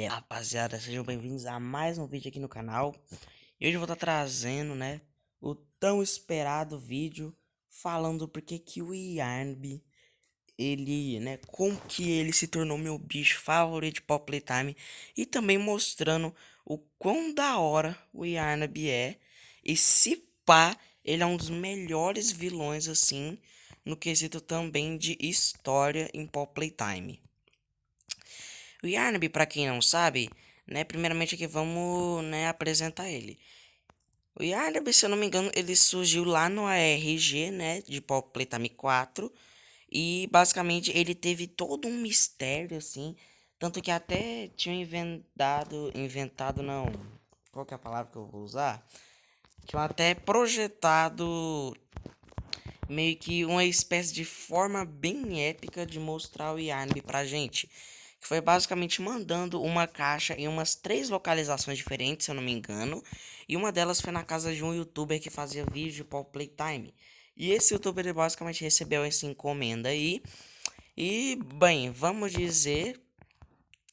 Rapaziada, sejam bem-vindos a mais um vídeo aqui no canal. E hoje eu vou estar trazendo, né, o tão esperado vídeo falando porque que o Yarnby, ele, né, como que ele se tornou meu bicho favorito de Pop Playtime e também mostrando o quão da hora o Yarnby é e se pá, ele é um dos melhores vilões assim no quesito também de história em Pop Playtime. O Yarnaby, pra quem não sabe, né, primeiramente aqui vamos, né, apresentar ele. O Yarnaby, se eu não me engano, ele surgiu lá no ARG, né, de Pop Playtime 4, e basicamente ele teve todo um mistério, assim, tanto que até tinham inventado não, qual que é a palavra que eu vou usar? Tinham até projetado meio que uma espécie de forma bem épica de mostrar o Yarnby pra gente. Que foi basicamente mandando uma caixa em umas 3 localizações diferentes, se eu não me engano. E uma delas foi na casa de um youtuber que fazia vídeo de Pop Playtime. E esse youtuber ele basicamente recebeu essa encomenda aí. E, bem, vamos dizer,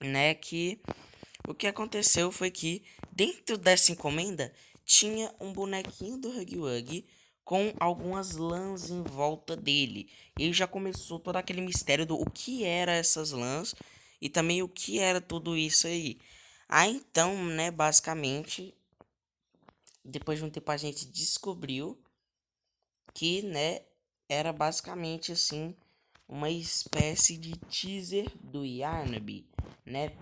né, que o que aconteceu foi que dentro dessa encomenda tinha um bonequinho do Huggy Wuggy com algumas lãs em volta dele. E já começou todo aquele mistério do o que era essas lãs e também o que era tudo isso aí. Aí então, né, basicamente, depois de um tempo a gente descobriu que, né, era basicamente assim uma espécie de teaser do Yarnaby, né?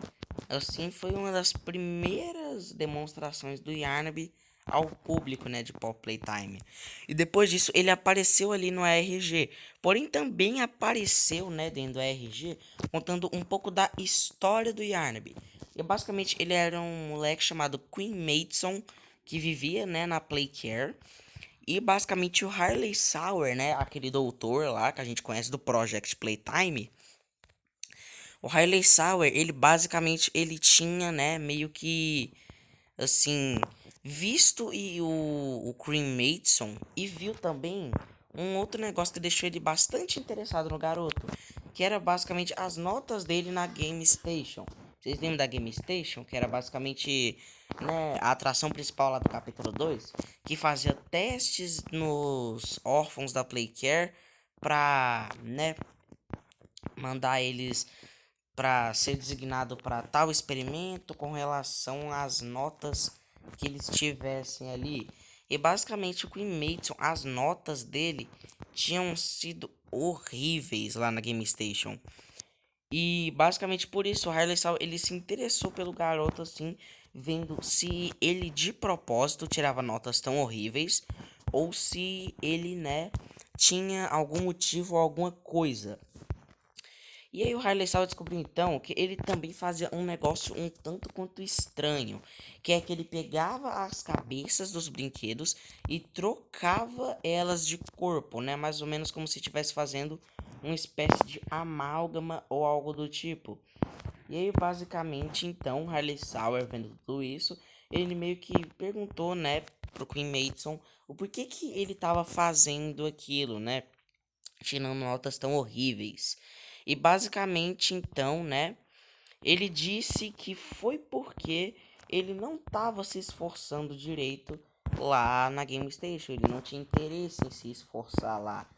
Assim foi uma das primeiras demonstrações do Yarnaby ao público, né, de Pop Playtime. E depois disso ele apareceu ali no ARG, porém também apareceu, né, dentro do ARG, contando um pouco da história do Yarnaby. E basicamente ele era um moleque chamado Queen Mason que vivia, né, na Playcare. E basicamente o Harley Sauer, né, aquele doutor lá que a gente conhece do Project Playtime, o Harley Sauer, ele basicamente ele tinha, né, meio que assim, visto o Cream Mason e viu também um outro negócio que deixou ele bastante interessado no garoto, que era basicamente as notas dele na Game Station. Vocês lembram da Game Station? Que era basicamente, né, a atração principal lá do capítulo 2 que fazia testes nos órfãos da Playcare pra, né, mandar eles para ser designado para tal experimento com relação às notas que eles tivessem ali. E basicamente o Queen Mason, as notas dele tinham sido horríveis lá na Game Station. E basicamente por isso o Harley Sal ele se interessou pelo garoto assim, vendo se ele de propósito tirava notas tão horríveis ou se ele, né, tinha algum motivo ou alguma coisa. E aí o Harley Salva descobriu então que ele também fazia um negócio um tanto quanto estranho, que é que ele pegava as cabeças dos brinquedos e trocava elas de corpo, né? Mais ou menos como se estivesse fazendo uma espécie de amálgama ou algo do tipo. E aí basicamente então Harley Sauer vendo tudo isso, ele meio que perguntou, né, pro Queen Mason o porquê que ele tava fazendo aquilo, né? Tirando notas tão horríveis. E basicamente, então, né, ele disse que foi porque ele não estava se esforçando direito lá na Game Station, ele não tinha interesse em se esforçar lá.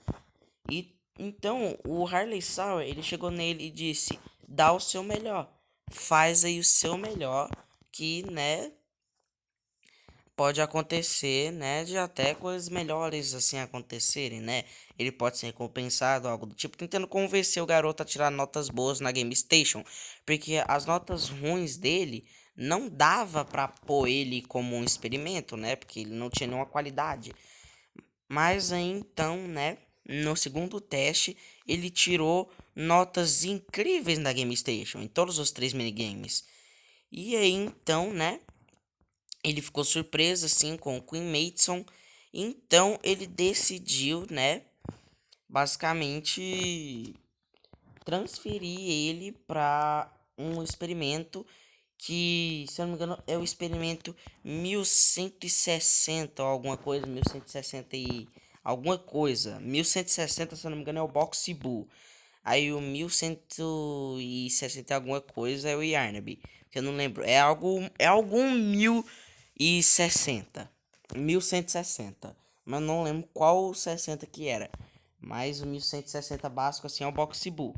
E então o Harley Sauer, ele chegou nele e disse: "Dá o seu melhor. Faz aí o seu melhor que, né, pode acontecer, né, de até coisas melhores assim acontecerem, né? Ele pode ser recompensado, algo do tipo, tentando convencer o garoto a tirar notas boas na Game Station, porque as notas ruins dele não dava pra pôr ele como um experimento, né? Porque ele não tinha nenhuma qualidade. Mas aí então, né, no segundo teste, ele tirou notas incríveis na Game Station, em todos os 3 minigames. E aí então, né, ele ficou surpreso assim com o Queen Mason. Então ele decidiu, né, basicamente transferir ele para um experimento que, se eu não me engano, é o experimento 1160 ou alguma coisa, 1160 e alguma coisa. 1160, se eu não me engano, é o Boxy Boo. Aí o 1160 e alguma coisa é o Yarnaby. Que eu não lembro. É algum 1060. 1160. Mas eu não lembro qual 60 que era. Mas o 1160 básico assim é o Boxy Bull.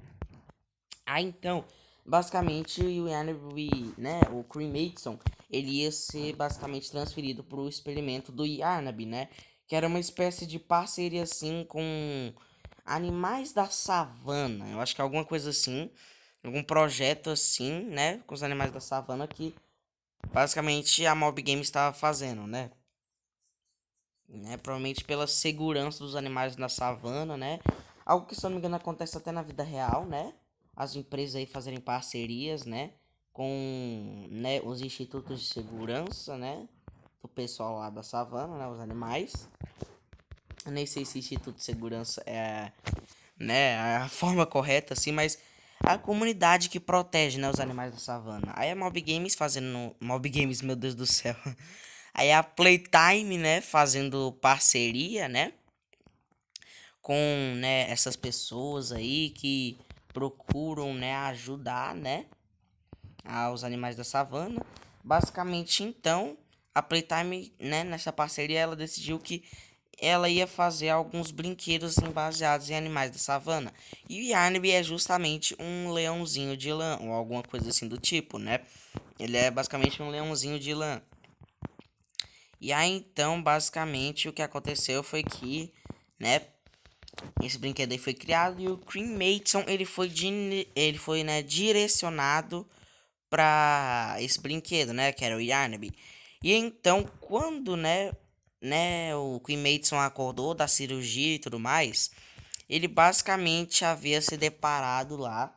Aí então, basicamente o Yarnaby, né, o Cremason, ele ia ser basicamente transferido para o experimento do Yarnaby, né, que era uma espécie de parceria assim com animais da savana. Eu acho que é alguma coisa assim, algum projeto assim, né, com os animais da savana que basicamente a Mob Game estava fazendo, né, provavelmente pela segurança dos animais na savana, né? Algo que, se eu não me engano, acontece até na vida real, né? As empresas aí fazerem parcerias, né? Com, né, os institutos de segurança, né? Do pessoal lá da savana, né? Os animais. Eu nem sei se instituto de segurança é, né, a forma correta, assim, mas a comunidade que protege, né, os animais da savana. Aí a Mob Games fazendo... Mob Games, meu Deus do céu. Aí a Playtime, né, fazendo parceria, né, com, né, essas pessoas aí que procuram, né, ajudar, né, aos animais da savana. Basicamente, então, a Playtime, né, nessa parceria, ela decidiu que ela ia fazer alguns brinquedos assim, baseados em animais da savana. E o Yarnaby é justamente um leãozinho de lã, ou alguma coisa assim do tipo, né? Ele é basicamente um leãozinho de lã. E aí então, basicamente, o que aconteceu foi que, né, esse brinquedo aí foi criado e o Cremason, ele foi, né, direcionado para esse brinquedo, né, que era o Yarnaby. E então, quando, né, o Cremason acordou da cirurgia e tudo mais, ele basicamente havia se deparado lá,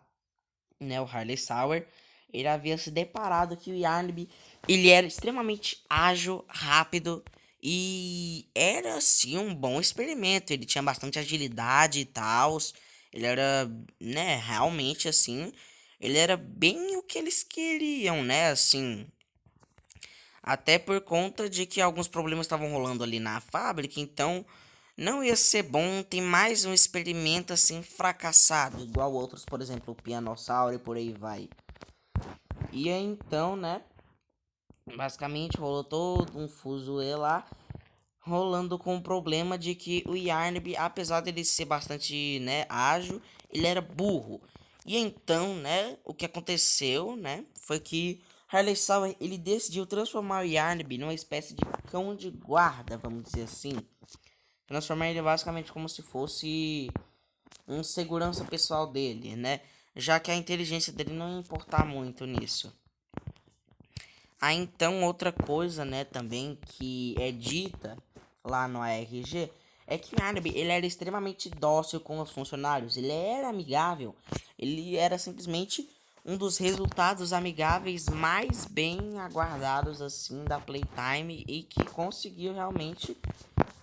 né, o Harley Sauer, ele havia se deparado que o Yarnaby, ele era extremamente ágil, rápido e era assim um bom experimento. Ele tinha bastante agilidade e tal. Ele era, né, realmente assim, ele era bem o que eles queriam, né, assim. Até por conta de que alguns problemas estavam rolando ali na fábrica, então não ia ser bom ter mais um experimento assim fracassado, igual outros, por exemplo, o Pianossauro e por aí vai. E aí, então, né, basicamente rolou todo um fuzuê lá, rolando com o problema de que o Yarnaby, apesar dele ser bastante, né, ágil, ele era burro. E então, né, o que aconteceu, né, foi que Harley Sauer, ele decidiu transformar o Yarnaby numa espécie de cão de guarda, vamos dizer assim. Transformar ele basicamente como se fosse um segurança pessoal dele, né? Já que a inteligência dele não ia importar muito nisso. Aí então outra coisa, né, também que é dita lá no ARG é que o Yarnaby, ele era extremamente dócil com os funcionários, ele era amigável, ele era simplesmente um dos resultados amigáveis mais bem aguardados assim da Playtime e que conseguiu realmente,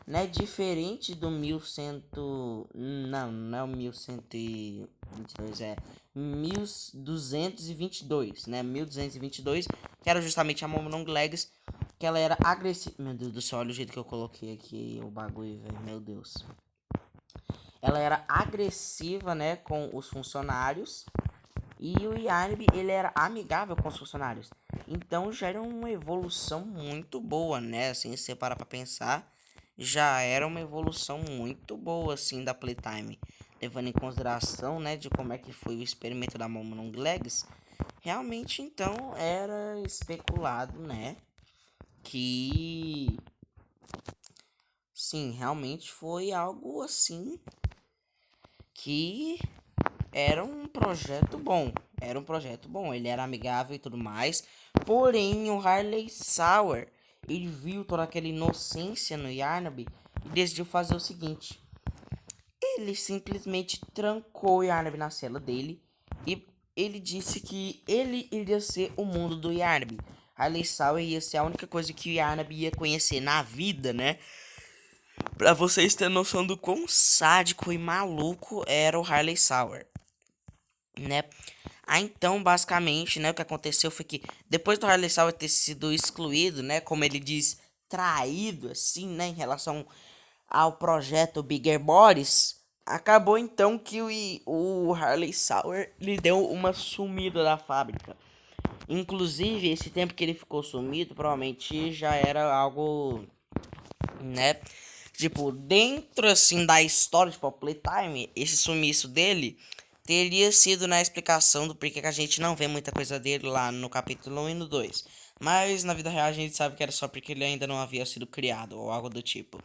né, diferente do 1100, não é o 1122, é 1222, né, 1222, que era justamente a Long Legs, que ela era agressiva, meu Deus do céu, olha o jeito que eu coloquei aqui o bagulho, velho, meu Deus. Ela era agressiva, né, com os funcionários, e o Yarnaby, ele era amigável com os funcionários. Então já era uma evolução muito boa, né? Assim, se você parar pra pensar, já era uma evolução muito boa, assim, da Playtime. Levando em consideração, né, de como é que foi o experimento da Long Legs. Realmente, então, era especulado, né, que... Sim, realmente foi algo, assim, que era um projeto bom. Era um projeto bom. Ele era amigável e tudo mais. Porém, o Harley Sauer, ele viu toda aquela inocência no Yarnaby e decidiu fazer o seguinte. Ele simplesmente trancou o Yarnaby na cela dele e ele disse que ele iria ser o mundo do Yarnaby. Harley Sauer ia ser a única coisa que o Yarnaby ia conhecer na vida, né? Pra vocês terem noção do quão sádico e maluco era o Harley Sauer, né? Ah, então, basicamente, né, o que aconteceu foi que depois do Harley Sauer ter sido excluído, né, como ele diz, traído, assim, né, em relação ao projeto Bigger Bodies, Acabou então que o Harley Sauer lhe deu uma sumida da fábrica. Inclusive, esse tempo que ele ficou sumido, provavelmente já era algo, né? Tipo, dentro assim da história de Pop Playtime, esse sumiço dele teria sido na explicação do porquê que a gente não vê muita coisa dele lá no capítulo 1 e no 2. Mas na vida real a gente sabe que era só porque ele ainda não havia sido criado ou algo do tipo.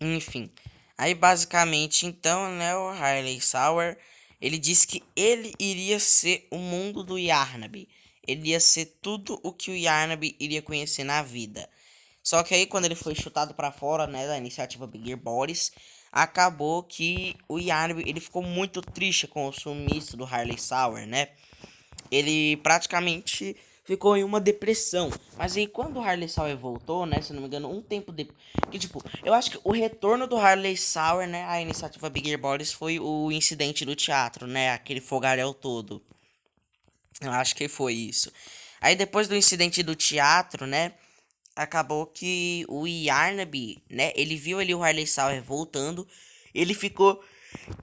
Enfim. Aí basicamente então, né, o Harley Sauer, ele disse que ele iria ser o mundo do Yarnaby. Ele ia ser tudo o que o Yarnaby iria conhecer na vida. Só que aí quando ele foi chutado pra fora, né, da iniciativa Bigger Bodies, acabou que o Yarnaby, ele ficou muito triste com o sumiço do Harley Sauer, né? Ele praticamente ficou em uma depressão. Mas aí quando o Harley Sauer voltou, né, se não me engano, um tempo depois, que tipo, eu acho que o retorno do Harley Sauer, né, à iniciativa Bigger Bodies foi o incidente do teatro, né, aquele fogaréu todo. Eu acho que foi isso. Aí depois do incidente do teatro, né, acabou que o Yarnaby, né, ele viu ali o Harley Sauer voltando, ele ficou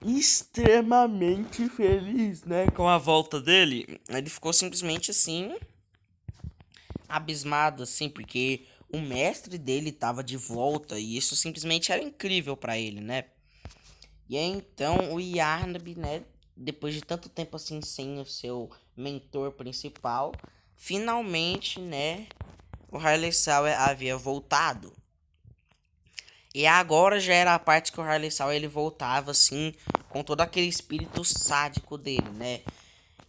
extremamente feliz, né, com a volta dele. Ele ficou simplesmente assim, abismado, assim, porque o mestre dele tava de volta e isso simplesmente era incrível pra ele, né? E aí, então o Yarnaby, né, depois de tanto tempo assim sem o seu mentor principal, finalmente, né, o Harley Sauer havia voltado. E agora já era a parte que o Harley Sauer ele voltava assim, com todo aquele espírito sádico dele, né?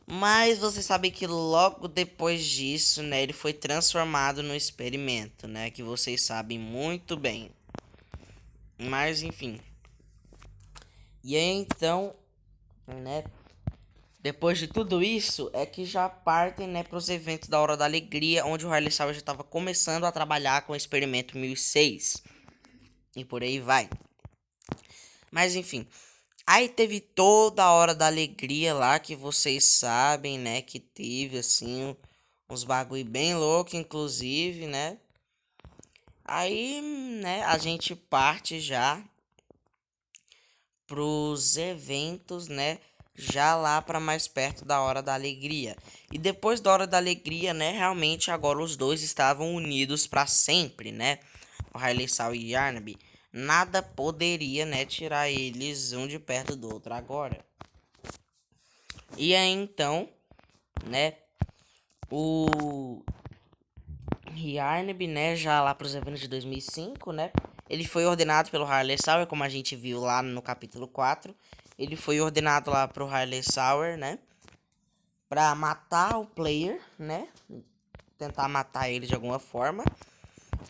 Mas você sabe que logo depois disso, né, ele foi transformado no experimento, né, que vocês sabem muito bem. Mas enfim. E aí então, né, depois de tudo isso, é que já partem, né, para os eventos da Hora da Alegria, onde o Harley Sauer já estava começando a trabalhar com o experimento 1006. E por aí vai. Mas enfim, aí teve toda a Hora da Alegria lá, que vocês sabem, né, que teve assim uns bagulho bem louco, inclusive, né? Aí, né, a gente parte já pros eventos, né, já lá para mais perto da Hora da Alegria. E depois da Hora da Alegria, né, realmente agora os dois estavam unidos para sempre, né? O Harley Sauer e Yarnaby. Nada poderia, né, tirar eles um de perto do outro agora. E aí então, né, o Yarnaby, né, já lá para os eventos de 2005, né, ele foi ordenado pelo Harley Sauer, como a gente viu lá no capítulo 4. Ele foi ordenado lá pro Harley Sauer, né, pra matar o player, né, tentar matar ele de alguma forma.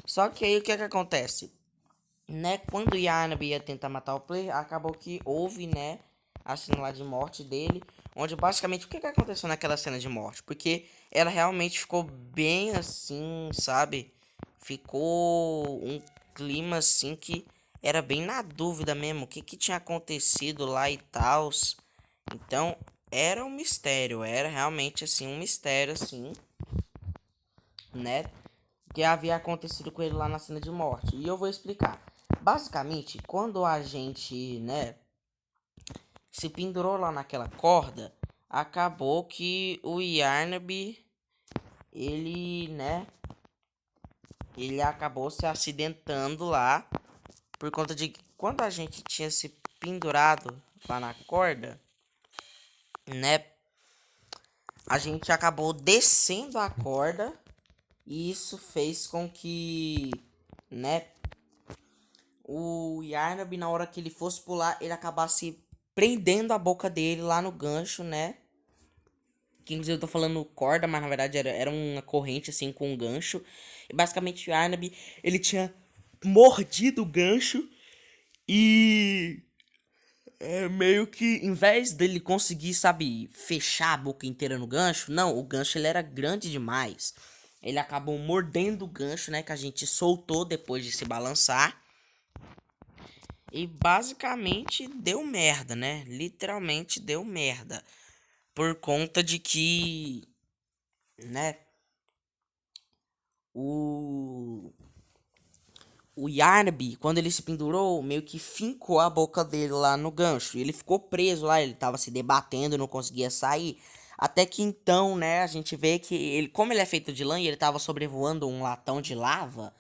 Só que aí o que é que acontece? Né, quando o Yarnaby ia tentar matar o player, acabou que houve, né, a cena lá de morte dele, onde basicamente o que aconteceu naquela cena de morte? Porque ela realmente ficou bem assim, sabe? Ficou um clima assim que era bem na dúvida mesmo, o que tinha acontecido lá e tal. Então, era um mistério, era realmente assim um mistério assim, né? Que havia acontecido com ele lá na cena de morte. E eu vou explicar. Basicamente, quando a gente, né, se pendurou lá naquela corda, acabou que o Yarnaby, ele, né, ele acabou se acidentando lá por conta de que quando a gente tinha se pendurado lá na corda, né, a gente acabou descendo a corda e isso fez com que, né, o Yarnaby, na hora que ele fosse pular, ele acabasse prendendo a boca dele lá no gancho, né? Que inclusive eu tô falando corda, mas na verdade era uma corrente assim com um gancho. E basicamente o Yarnaby, ele tinha mordido o gancho e meio que em vez dele conseguir, sabe, fechar a boca inteira no gancho, não, o gancho ele era grande demais. Ele acabou mordendo o gancho, né, que a gente soltou depois de se balançar. E basicamente deu merda, né? Literalmente deu merda. Por conta de que, né? O, o Yarnby, quando ele se pendurou, meio que fincou a boca dele lá no gancho. E ele ficou preso lá, ele tava se debatendo, não conseguia sair. Até que então, né, a gente vê que ele, como ele é feito de lã e ele tava sobrevoando um latão de lava,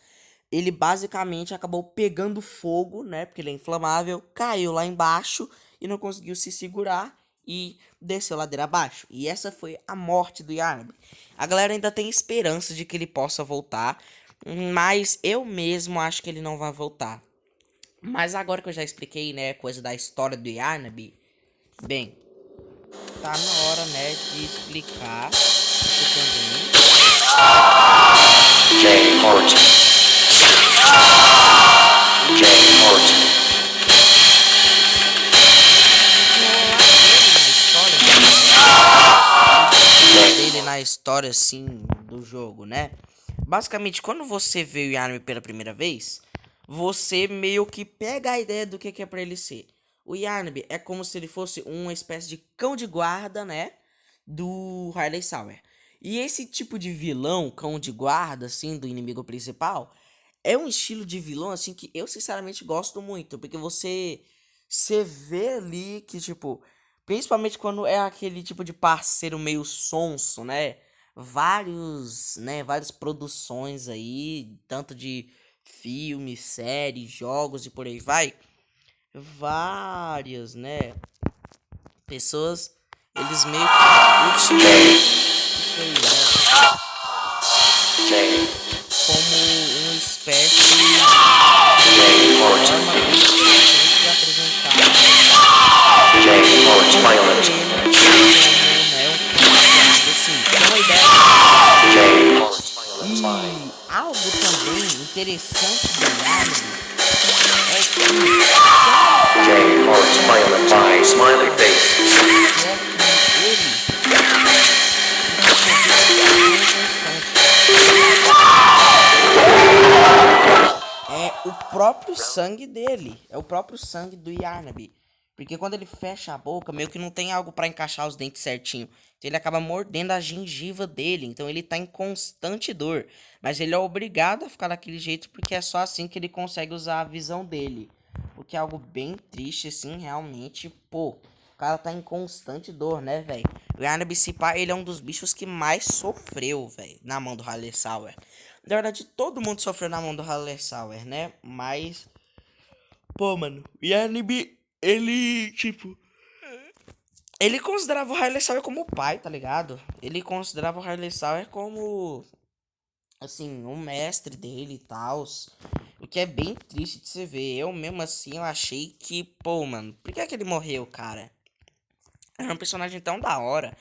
ele basicamente acabou pegando fogo, né, porque ele é inflamável, caiu lá embaixo e não conseguiu se segurar e desceu ladeira abaixo. E essa foi a morte do Yarnby. A galera ainda tem esperança de que ele possa voltar, mas eu mesmo acho que ele não vai voltar. Mas agora que eu já expliquei, né, coisa da história do Yarnby, bem, tá na hora, né, de explicar isso também. Jay Horton. Jay Horton. Dele na história, assim, do jogo, né? Basicamente, quando você vê o Yarnby pela primeira vez, você meio que pega a ideia do que é pra ele ser. O Yarnby é como se ele fosse uma espécie de cão de guarda, né? Do Harley Sauer. E esse tipo de vilão, cão de guarda, assim, do inimigo principal, é um estilo de vilão, assim, que eu sinceramente gosto muito. Porque você vê ali que, tipo, principalmente quando é aquele tipo de parceiro meio sonso, né? Várias produções aí, tanto de filmes, séries, jogos e por aí vai. Várias, né? Pessoas, eles meio que utilizam isso aí, né? Jay. Como uma espécie Jay de Horton. forma bem interessante de apresentar Jay Horton como Violent. ele, como, né, um convidado, assim, tem uma ideia. Jay Horton Violent. E algo também interessante do Yarnby é que Jay Horton Violent. By Smiley Face. é que ele é o próprio sangue dele. É o próprio sangue do Yarnby. Porque quando ele fecha a boca, meio que não tem algo pra encaixar os dentes certinho. Então ele acaba mordendo a gengiva dele. Então ele tá em constante dor. Mas ele é obrigado a ficar daquele jeito porque é só assim que ele consegue usar a visão dele. O que é algo bem triste, assim, realmente. Pô, o cara tá em constante dor, né, velho? O Yarnby, se pá, ele é um dos bichos que mais sofreu, velho, na mão do Harley Sauer. Na verdade, todo mundo sofreu na mão do Harley Sauer, né? Mas, pô, mano, o Yarnby, ele, tipo, ele considerava o Harley Sauer como pai, tá ligado? Ele considerava o Harley Sauer como, assim, um mestre dele e tal. O que é bem triste de se ver. Eu mesmo assim, eu achei que, pô, mano, por que ele morreu, cara? Era um personagem tão da hora.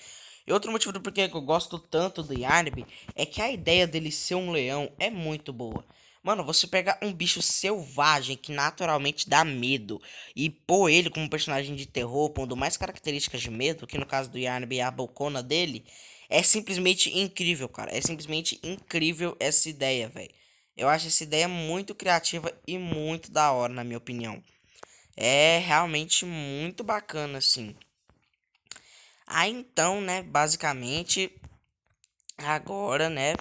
E outro motivo do porquê que eu gosto tanto do Yarnby é que a ideia dele ser um leão é muito boa. Mano, você pegar um bicho selvagem que naturalmente dá medo e pôr ele como um personagem de terror, pondo mais características de medo, que no caso do Yarnby é a bocona dele, é simplesmente incrível, cara. É simplesmente incrível essa ideia, velho. Eu acho essa ideia muito criativa e muito da hora, na minha opinião. É realmente muito bacana, assim. Aí então, né, basicamente, agora, né,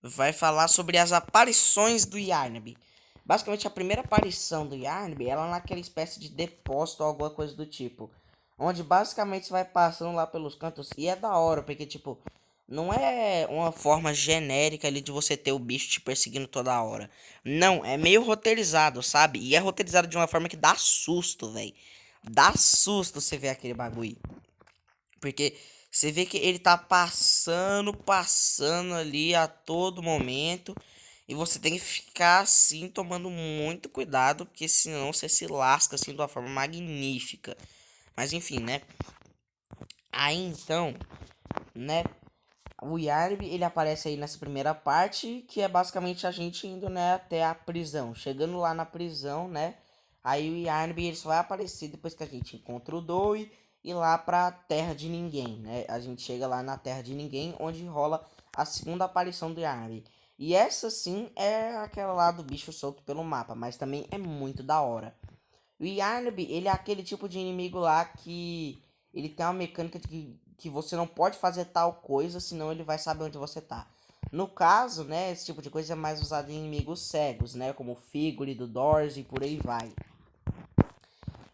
vai falar sobre as aparições do Yarnby. Basicamente, a primeira aparição do Yarnby, ela é naquela espécie de depósito ou alguma coisa do tipo. Onde basicamente você vai passando lá pelos cantos e é da hora, porque tipo, não é uma forma genérica ali de você ter o bicho te perseguindo toda hora. Não, é meio roteirizado, sabe? E é roteirizado de uma forma que dá susto, velho. Dá susto você ver aquele bagulho. Porque você vê que ele tá passando ali a todo momento. E você tem que ficar assim, tomando muito cuidado, porque senão você se lasca assim de uma forma magnífica. Mas enfim, né? Aí então, né? O Yarnby, ele aparece aí nessa primeira parte, que é basicamente a gente indo, né, até a prisão. Chegando lá na prisão, né? Aí o Yarnby, ele só vai aparecer depois que a gente encontra o Doe e lá pra Terra de Ninguém, né? A gente chega lá na Terra de Ninguém, onde rola a segunda aparição do Yarnby. E essa sim é aquela lá do bicho solto pelo mapa, mas também é muito da hora. O Yarnby, ele é aquele tipo de inimigo lá que ele tem uma mecânica de que você não pode fazer tal coisa, senão ele vai saber onde você tá. No caso, né, esse tipo de coisa é mais usado em inimigos cegos, né, como o Figure do Doors e por aí vai.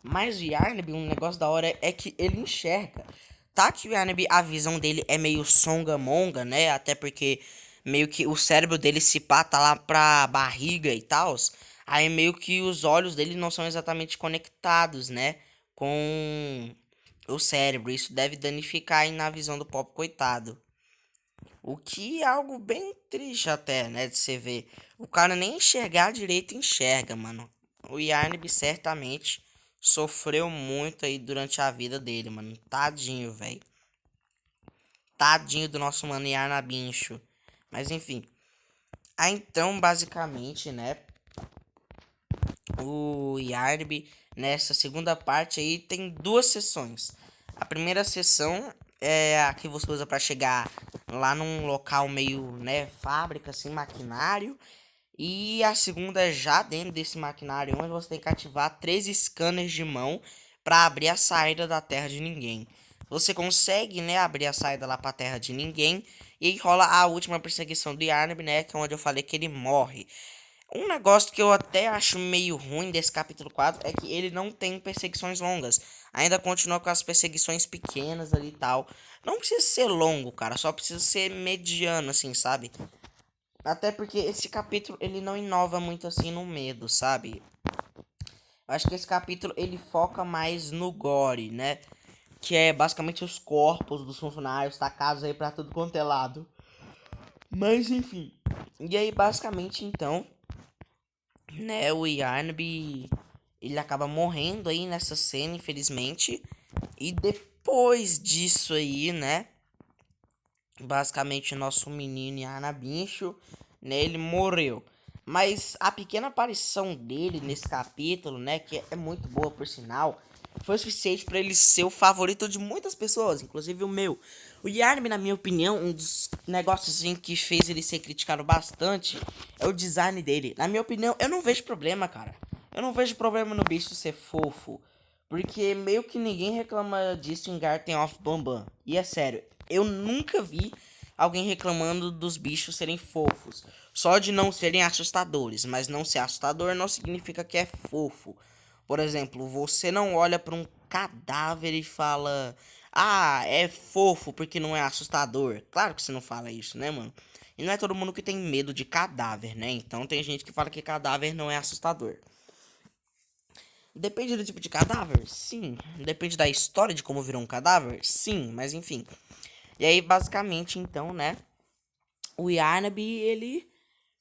Mas o Yarnab, um negócio da hora é que ele enxerga. Tá que o Yarnab, a visão dele é meio songamonga, né, até porque meio que o cérebro dele se pá, tá lá pra barriga e tal. Aí meio que os olhos dele não são exatamente conectados, né, com o cérebro. Isso deve danificar aí na visão do pobre coitado. O que é algo bem triste até, né, de você ver. O cara nem enxergar direito enxerga, mano. O Yarnab certamente sofreu muito aí durante a vida dele, mano. Tadinho, velho. Tadinho do nosso mano Yarnabincho. Mas enfim. Aí então, basicamente, né, o Yarnab nessa segunda parte aí tem duas sessões. A primeira sessão é a que você usa para chegar lá num local meio, né, fábrica, assim, maquinário. E a segunda é já dentro desse maquinário, onde você tem que ativar 3 scanners de mão para abrir a saída da Terra de Ninguém. Você consegue, né, abrir a saída lá para Terra de Ninguém. E aí rola a última perseguição do Yarnab, né, que é onde eu falei que ele morre. Um negócio que eu até acho meio ruim desse capítulo 4 é que ele não tem perseguições longas. Ainda continua com as perseguições pequenas ali e tal. Não precisa ser longo, cara. Só precisa ser mediano, assim, sabe? Até porque esse capítulo ele não inova muito assim no medo, sabe? Eu acho que esse capítulo ele foca mais no gore, né? Que é basicamente os corpos dos funcionários tacados aí pra tudo quanto é lado. Mas enfim. E aí basicamente então, né, o Yarnab ele acaba morrendo aí nessa cena, infelizmente. E depois disso aí, né, basicamente nosso menino Yarnabincho, né, ele morreu. Mas a pequena aparição dele nesse capítulo, né, que é muito boa por sinal, foi suficiente para ele ser o favorito de muitas pessoas, inclusive o meu. O Yarnab, na minha opinião, um dos negócios em que fez ele ser criticado bastante é o design dele. Na minha opinião, eu não vejo problema, cara. Eu não vejo problema no bicho ser fofo. Porque meio que ninguém reclama disso em Garten of Bambam. E é sério, eu nunca vi alguém reclamando dos bichos serem fofos. Só de não serem assustadores. Mas não ser assustador não significa que é fofo. Por exemplo, você não olha para um cadáver e fala: Ah, é fofo porque não é assustador. Claro que você não fala isso, né, mano? E não é todo mundo que tem medo de cadáver, né? Então tem gente que fala que cadáver não é assustador. Depende do tipo de cadáver? Sim. Depende da história de como virou um cadáver? Sim, mas enfim. E aí, basicamente, então, né? O Yarnab, ele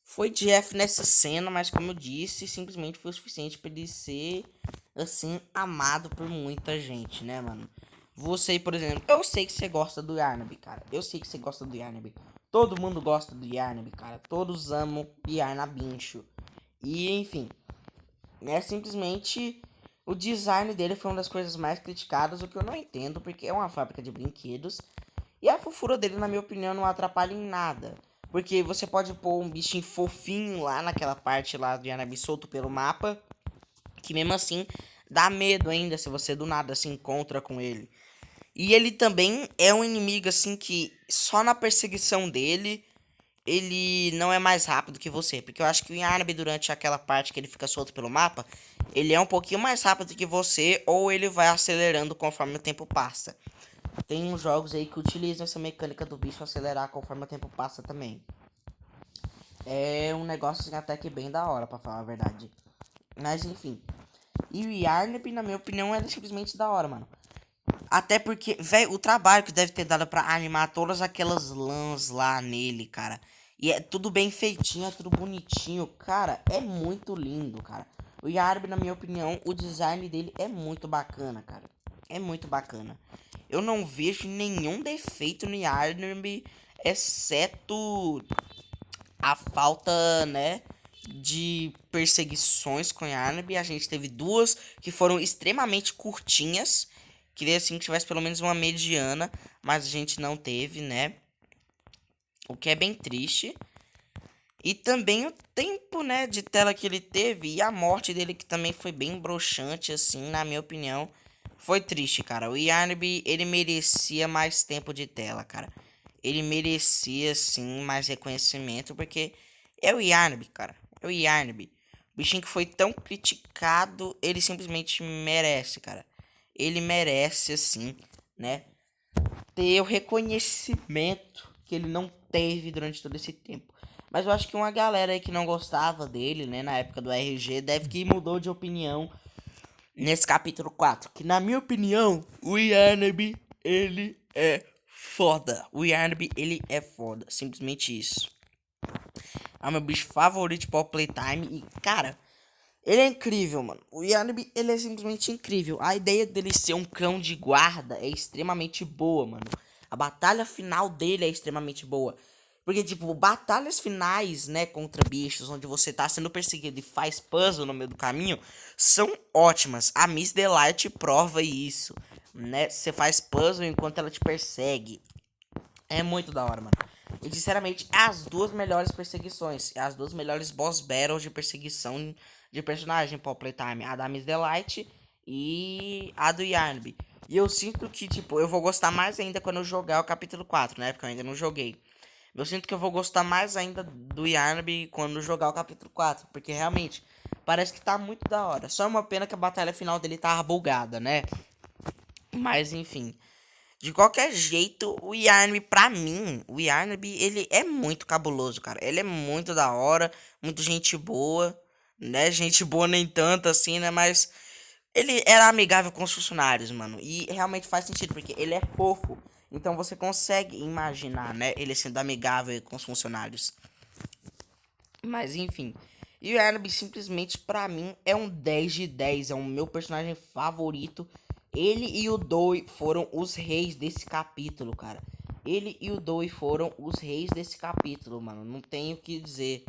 foi Jeff nessa cena, mas como eu disse, simplesmente foi o suficiente pra ele ser, assim, amado por muita gente, né, mano? Você, por exemplo, eu sei que você gosta do Yarnab, cara. Eu sei que você gosta do Yarnab. Todo mundo gosta do Yarnab, cara. Todos amam Yarnabincho. E, enfim, né, simplesmente o design dele foi uma das coisas mais criticadas, o que eu não entendo, porque é uma fábrica de brinquedos. E a fofura dele, na minha opinião, não atrapalha em nada. Porque você pode pôr um bichinho fofinho lá naquela parte lá do Yanabi solto pelo mapa, que mesmo assim dá medo ainda se você do nada se encontra com ele. E ele também é um inimigo assim que só na perseguição dele ele não é mais rápido que você. Porque eu acho que o Yarnab, durante aquela parte que ele fica solto pelo mapa, ele é um pouquinho mais rápido que você, ou ele vai acelerando conforme o tempo passa. Tem uns jogos aí que utilizam essa mecânica do bicho acelerar conforme o tempo passa também. É um negócio assim, até que bem da hora, pra falar a verdade. Mas enfim. E o Yarnab, na minha opinião, é simplesmente da hora, mano. Até porque, velho, o trabalho que deve ter dado pra animar todas aquelas lãs lá nele, cara. E é tudo bem feitinho, é tudo bonitinho. Cara, é muito lindo, cara. O Yarnab, na minha opinião, o design dele é muito bacana, cara. É muito bacana. Eu não vejo nenhum defeito no Yarnab, exceto a falta, né, de perseguições com Yarnab. A gente teve duas que foram extremamente curtinhas. Queria assim que tivesse pelo menos uma mediana, mas a gente não teve, né? O que é bem triste. E também o tempo, né, de tela que ele teve e a morte dele que também foi bem broxante, assim, na minha opinião. Foi triste, cara. O Yarnab, ele merecia mais tempo de tela, cara. ele merecia, sim, mais reconhecimento, porque é o Yarnby, cara. É o Yarnby. O bichinho que foi tão criticado, ele simplesmente merece, cara. Ele merece, assim, né? Ter o reconhecimento que ele não teve durante todo esse tempo. Mas eu acho que uma galera aí que não gostava dele, né, na época do RG, deve que mudou de opinião nesse capítulo 4. Que na minha opinião, o Yarnaby, ele é foda. O Yarnaby, ele é foda. Simplesmente isso. É o meu bicho favorito de Power Playtime. E, cara, ele é incrível, mano. O Yarnaby, ele é simplesmente incrível. A ideia dele ser um cão de guarda é extremamente boa, mano. A batalha final dele é extremamente boa. Porque, tipo, batalhas finais, né, contra bichos, onde você tá sendo perseguido e faz puzzle no meio do caminho, são ótimas. A Miss Delight prova isso, né? Você faz puzzle enquanto ela te persegue. É muito da hora, mano. E, sinceramente, as duas melhores perseguições, as duas melhores boss battles de perseguição de personagem Power Playtime. A da Miss Delight e a do Yarnby. E eu sinto que, tipo, eu vou gostar mais ainda quando eu jogar o capítulo 4, né? Porque eu ainda não joguei. Eu sinto que eu vou gostar mais ainda do Yarnby quando jogar o capítulo 4. Porque realmente, parece que tá muito da hora. Só é uma pena que a batalha final dele tava bugada, né? Mas enfim. De qualquer jeito, o Yarnby, pra mim, o Yarnby, ele é muito cabuloso, cara. Ele é muito da hora, muito gente boa, né? Gente boa nem tanto assim, né? Mas ele era amigável com os funcionários, mano. E realmente faz sentido, porque ele é fofo. Então você consegue imaginar, né? Ele sendo amigável com os funcionários. Mas enfim. E o Yarnby simplesmente pra mim é um 10 de 10. É o meu personagem favorito. Ele e o Doi foram os reis desse capítulo, cara. Ele e o Doi foram os reis desse capítulo, mano. Não tenho o que dizer.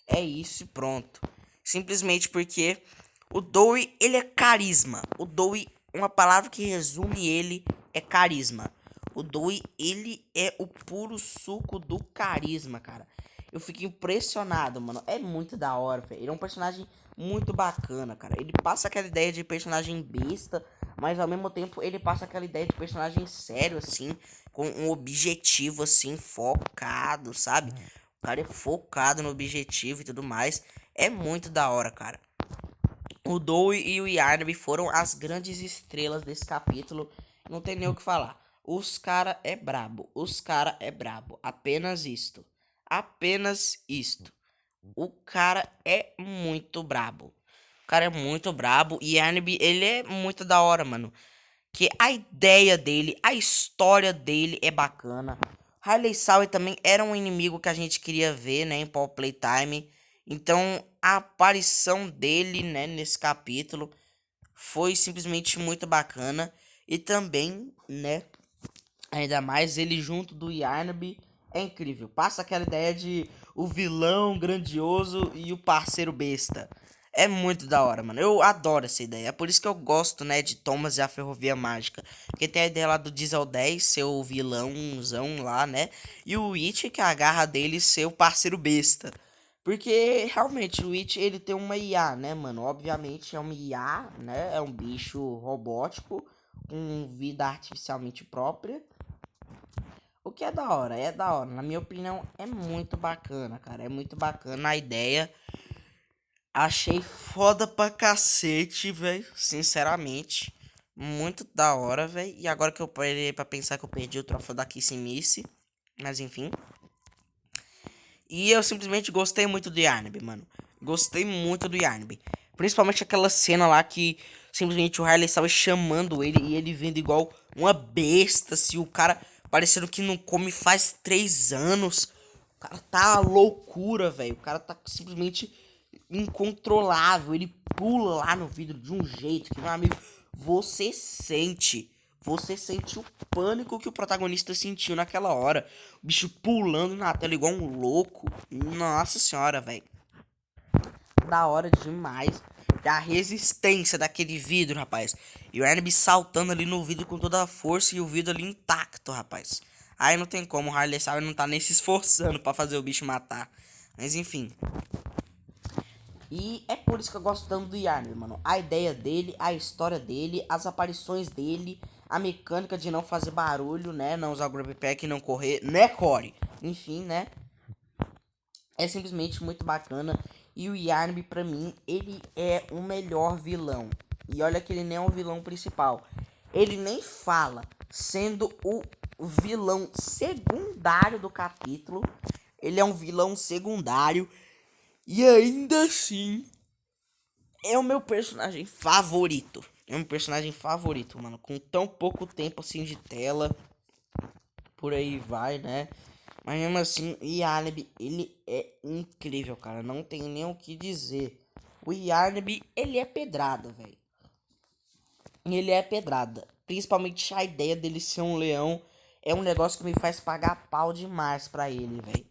É isso e pronto. Simplesmente porque o Doi, ele é carisma. O Doi, uma palavra que resume ele é carisma. O Doi, ele é o puro suco do carisma, cara. Eu fico impressionado, mano. É muito da hora, velho. Ele é um personagem muito bacana, cara. Ele passa aquela ideia de personagem besta, mas ao mesmo tempo ele passa aquela ideia de personagem sério, assim, com um objetivo, assim, focado, sabe? O cara é focado no objetivo e tudo mais. É muito da hora, cara. O Dou e o Yarnby foram as grandes estrelas desse capítulo. Não tem nem o que falar. Os cara é brabo. Os cara é brabo. Apenas isto. Apenas isto. O cara é muito brabo. O cara é muito brabo. E Yarnby, ele é muito da hora, mano. Que a ideia dele, a história dele é bacana. Harley Sawyer também era um inimigo que a gente queria ver, né, em Power Playtime. Então, a aparição dele, né, nesse capítulo foi simplesmente muito bacana. E também, né, ainda mais ele junto do Yarnby é incrível. Passa aquela ideia de o vilão grandioso e o parceiro besta. É muito da hora, mano. Eu adoro essa ideia. É por isso que eu gosto, né, de Thomas e a Ferrovia Mágica. Porque tem a ideia lá do Diesel 10 ser o vilãozão lá, né? E o Witch, que é a garra dele, ser o parceiro besta. Porque realmente o Witch ele tem uma IA, né, mano? Obviamente é uma IA, né? É um bicho robótico com vida artificialmente própria. O que é da hora, é da hora. Na minha opinião, é muito bacana, cara. É muito bacana a ideia. Achei foda pra cacete, velho. Sinceramente. Muito da hora, velho. E agora que eu parei pra pensar que eu perdi o troféu da Kissimice. Mas enfim. E eu simplesmente gostei muito do Yarnby, mano. Gostei muito do Yarnby. Principalmente aquela cena lá que simplesmente o Harley estava chamando ele e ele vindo igual uma besta, assim. O cara parecendo que não come faz 3 anos. O cara tá loucura, velho. O cara tá simplesmente incontrolável. Ele pula lá no vidro de um jeito que, meu amigo, você sente. Você sente o pânico que o protagonista sentiu naquela hora. O bicho pulando na tela igual um louco. Nossa senhora, velho. Da hora demais. E a resistência daquele vidro, rapaz. E o Yarnby saltando ali no vidro com toda a força e o vidro ali intacto, rapaz. Aí não tem como, o Harley Sawyer não tá nem se esforçando pra fazer o bicho matar. Mas enfim. E é por isso que eu gosto tanto do Yarnby, mano. A ideia dele, a história dele, as aparições dele, A mecânica de não fazer barulho, né? Não usar o Grab Pack e não correr, né, Core? Enfim, né? É simplesmente muito bacana. E o Yarnby, pra mim, ele é o melhor vilão. E olha que ele nem é o vilão principal. Ele nem fala, sendo o vilão secundário do capítulo. Ele é um vilão secundário. E ainda assim, é o meu personagem favorito. É um personagem favorito, mano. Com tão pouco tempo assim de tela. Por aí vai, né? Mas mesmo assim, o Yarnby, ele é incrível, cara. Não tem nem o que dizer. O Yarnby, ele é pedrada, velho. Ele é pedrada. Principalmente a ideia dele ser um leão é um negócio que me faz pagar pau demais pra ele, velho.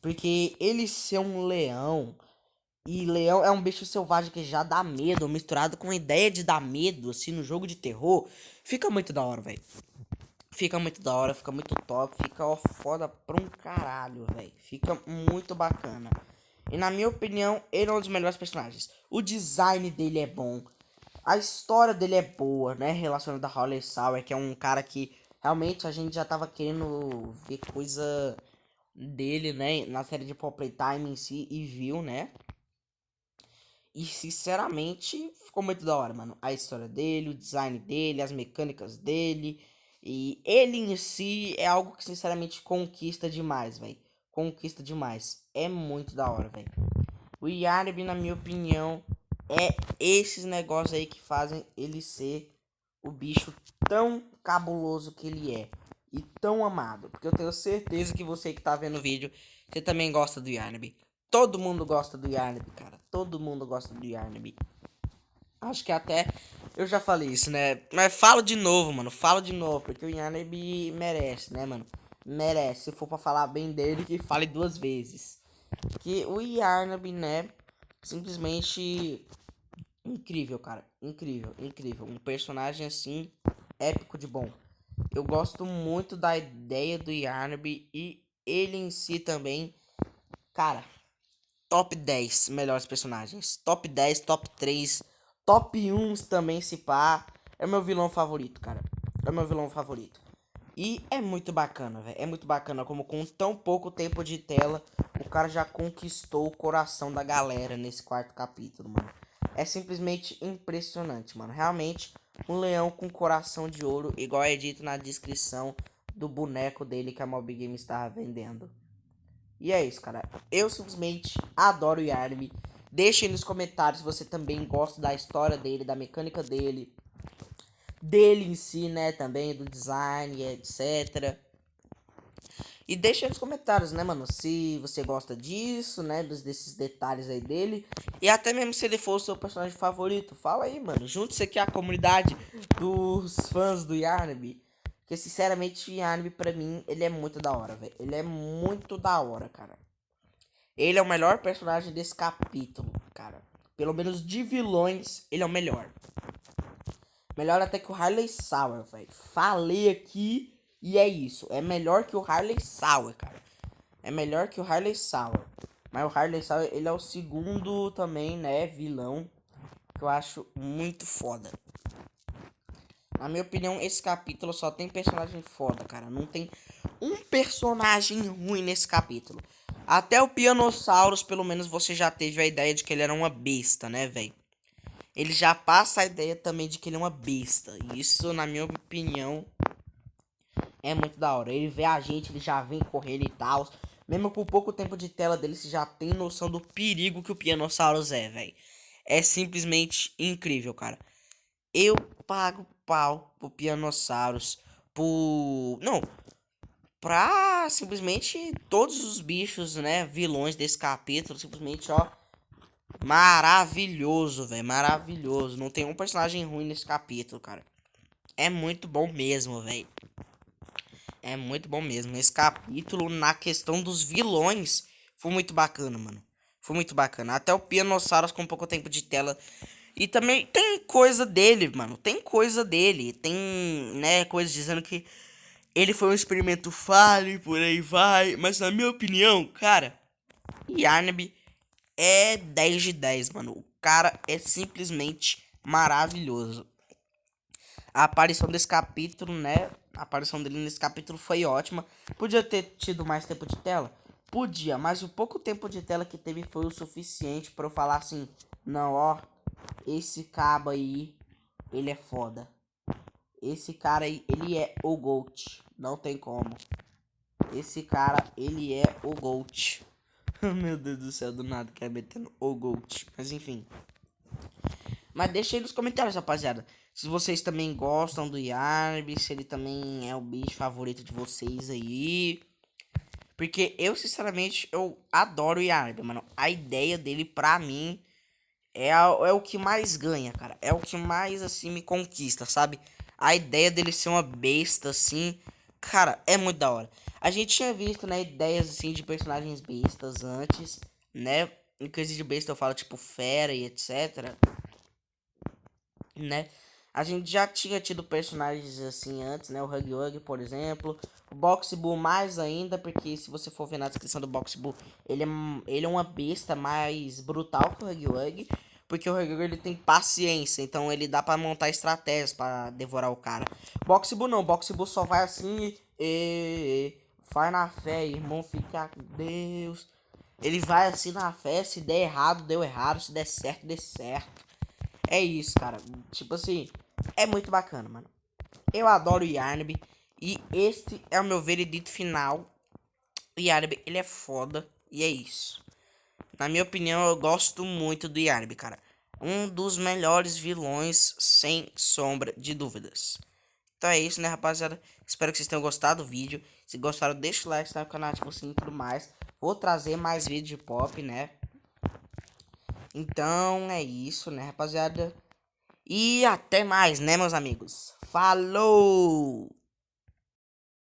Porque ele ser um leão, e leão é um bicho selvagem que já dá medo, misturado com a ideia de dar medo, assim, no jogo de terror, fica muito da hora, velho. Fica muito da hora, fica muito top, fica ó, foda pra um caralho, velho. Fica muito bacana. E na minha opinião, ele é um dos melhores personagens. O design dele é bom. A história dele é boa, né? Relacionada a Holly Sauer, que é um cara que realmente a gente já tava querendo ver coisa dele, né? Na série de Pop Playtime em si e viu, né? E sinceramente, ficou muito da hora, mano. A história dele, o design dele, as mecânicas dele. E ele em si é algo que sinceramente conquista demais, velho. Conquista demais. É muito da hora, velho. O Yarnby, na minha opinião, é esses negócios aí que fazem ele ser o bicho tão cabuloso que ele é. E tão amado. Porque eu tenho certeza que você que tá vendo o vídeo, você também gosta do Yarnby. Todo mundo gosta do Yarnby, cara. Todo mundo gosta do Yarnby. Acho que até eu já falei isso, né? Mas falo de novo, mano. Falo de novo. Porque o Yarnby merece, né, mano? Merece. Se for pra falar bem dele, que fale duas vezes. Que o Yarnby, né? Simplesmente incrível, cara. Incrível, incrível. Um personagem assim, épico de bom. Eu gosto muito da ideia do Yarnby e ele em si também. Cara, top 10 melhores personagens. Top 10, top 3, top 1 também se pá. É meu vilão favorito, cara. É meu vilão favorito. E é muito bacana, velho. É muito bacana como com tão pouco tempo de tela, o cara já conquistou o coração da galera nesse quarto capítulo, mano. É simplesmente impressionante, mano. Realmente, um leão com coração de ouro, igual é dito na descrição do boneco dele que a Mob Game estava vendendo. E é isso, cara. Eu simplesmente adoro o Yarnby. Deixe aí nos comentários se você também gosta da história dele, da mecânica dele, dele em si, né, também, do design, etc. E deixa aí nos comentários, né, mano, se você gosta disso, né, desses detalhes aí dele. E até mesmo se ele for o seu personagem favorito. Fala aí, mano. Junte-se aqui à comunidade dos fãs do Yarnby. Porque, sinceramente, o Yarnby, pra mim, ele é muito da hora, velho. Ele é muito da hora, cara. Ele é o melhor personagem desse capítulo, cara. Pelo menos de vilões, ele é o melhor. Melhor até que o Harley Sauer, velho. Falei aqui e é isso. É melhor que o Harley Sauer, cara. É melhor que o Harley Sauer. Mas o Harley Sauer, ele é o segundo também, né, vilão. Que eu acho muito foda. Na minha opinião, esse capítulo só tem personagem foda, cara. Não tem um personagem ruim nesse capítulo. Até o Pianossauros, pelo menos você já teve a ideia de que ele era uma besta, né, velho? Ele já passa a ideia também de que ele é uma besta. E isso, na minha opinião, é muito da hora. Ele vê a gente, ele já vem correndo e tal. Mesmo com pouco tempo de tela dele, você já tem noção do perigo que o Pianossauros é, velho. É simplesmente incrível, cara. Eu pago pau pro Pianossauros. Por. Não. Pra simplesmente todos os bichos, né? Vilões desse capítulo. Simplesmente, ó. Maravilhoso, velho. Maravilhoso. Não tem um personagem ruim nesse capítulo, cara. É muito bom mesmo, velho. É muito bom mesmo. Esse capítulo, na questão dos vilões, foi muito bacana, mano. Foi muito bacana. Até o Pianossauros com pouco tempo de tela. E também tem coisa dele, mano. Tem coisa dele. Tem, né, coisas dizendo que ele foi um experimento falho e por aí vai. Mas na minha opinião, cara, Yarnby é 10 de 10, mano. O cara é simplesmente maravilhoso. a aparição desse capítulo, né? A aparição dele nesse capítulo foi ótima. Podia ter tido mais tempo de tela? Podia, mas o pouco tempo de tela que teve foi o suficiente pra eu falar assim: não, ó, esse cabo aí, ele é foda. Esse cara aí, ele é o GOAT. Não tem como. Esse cara, ele é o GOAT. Meu Deus do céu, do nada, quer metendo o GOAT. Mas enfim. Mas deixa aí nos comentários, rapaziada. Se vocês também gostam do Yarb, se ele também é o bicho favorito de vocês aí. Porque eu, sinceramente, eu adoro o Yarb, mano. A ideia dele, pra mim, é o que mais ganha, cara. É o que mais, assim, me conquista, sabe? A ideia dele ser uma besta, assim, cara, é muito da hora. A gente tinha visto, né, ideias, assim, de personagens bestas antes, né? Em coisa de besta eu falo, tipo, fera e etc, né? A gente já tinha tido personagens assim antes, né? O Hug Hug, por exemplo. O Box Bull mais ainda, porque se você for ver na descrição do Box Bull, ele é uma besta mais brutal que o Hug Hug. Porque o Hug Hug ele tem paciência, então ele dá pra montar estratégias pra devorar o cara. Box Bull não, Box Bull só vai assim faz na fé, irmão, fica com Deus. Ele vai assim na fé, se der errado, deu errado, se der certo, deu certo. É isso, cara. Tipo assim, é muito bacana, mano. Eu adoro o Yarnby. E este é o meu veredito final. O Yarnby, ele é foda. E é isso. Na minha opinião, eu gosto muito do Yarnby, cara. Um dos melhores vilões, sem sombra de dúvidas. Então é isso, né, rapaziada? Espero que vocês tenham gostado do vídeo. Se gostaram, deixa o like, se inscreve no canal, ativa o sininho e tudo mais. Vou trazer mais vídeos de pop, né? Então é isso, né, rapaziada? E até mais, né, meus amigos? Falou!